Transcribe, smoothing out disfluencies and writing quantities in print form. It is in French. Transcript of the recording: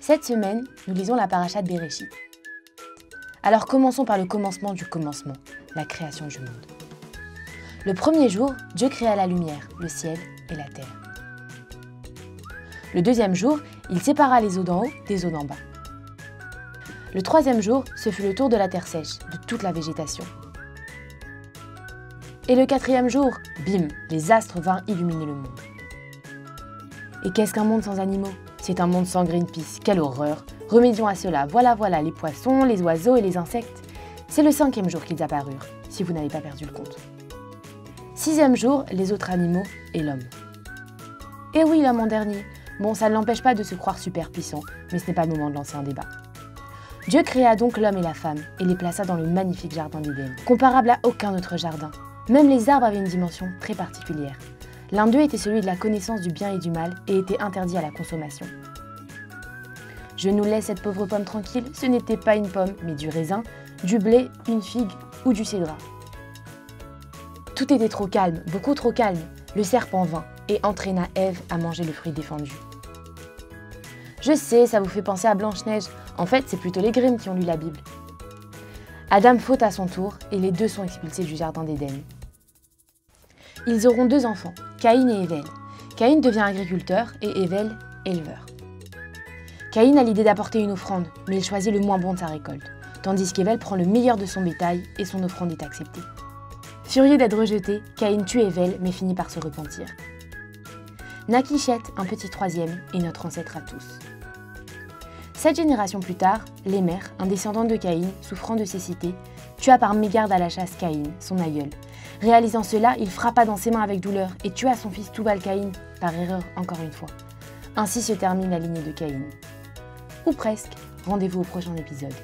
Cette semaine, nous lisons la paracha de Bereshit. Alors commençons par le commencement du commencement, la création du monde. Le premier jour, Dieu créa la lumière, le ciel et la terre. Le deuxième jour, il sépara les eaux d'en haut des eaux d'en bas. Le troisième jour, ce fut le tour de la terre sèche, de toute la végétation. Et le quatrième jour, bim, les astres vinrent illuminer le monde. Et qu'est-ce qu'un monde sans animaux? C'est un monde sans Greenpeace, quelle horreur! Remédions à cela, voilà les poissons, les oiseaux et les insectes. C'est le cinquième jour qu'ils apparurent, si vous n'avez pas perdu le compte. Sixième jour, les autres animaux et l'homme. Et oui, l'homme en dernier. Bon, ça ne l'empêche pas de se croire super puissant, mais ce n'est pas le moment de lancer un débat. Dieu créa donc l'homme et la femme et les plaça dans le magnifique jardin d'Éden, comparable à aucun autre jardin. Même les arbres avaient une dimension très particulière. L'un d'eux était celui de la connaissance du bien et du mal et était interdit à la consommation. Je nous laisse cette pauvre pomme tranquille, ce n'était pas une pomme, mais du raisin, du blé, une figue ou du cédrat. Tout était trop calme, beaucoup trop calme. Le serpent vint et entraîna Ève à manger le fruit défendu. Je sais, ça vous fait penser à Blanche-Neige. En fait, c'est plutôt les Grimm qui ont lu la Bible. Adam faute à son tour et les deux sont expulsés du jardin d'Éden. Ils auront deux enfants, Caïn et Ével. Caïn devient agriculteur et Ével, éleveur. Caïn a l'idée d'apporter une offrande, mais il choisit le moins bon de sa récolte, tandis qu'Ével prend le meilleur de son bétail et son offrande est acceptée. Furieux d'être rejeté, Caïn tue Ével mais finit par se repentir. Naquit Shet, un petit troisième, est notre ancêtre à tous. 7 générations plus tard, Lémer, un descendant de Caïn, souffrant de cécité, tua par mégarde à la chasse Caïn, son aïeul. Réalisant cela, il frappa dans ses mains avec douleur et tua son fils Tubal-Caïn, par erreur encore une fois. Ainsi se termine la lignée de Caïn. Ou presque, rendez-vous au prochain épisode.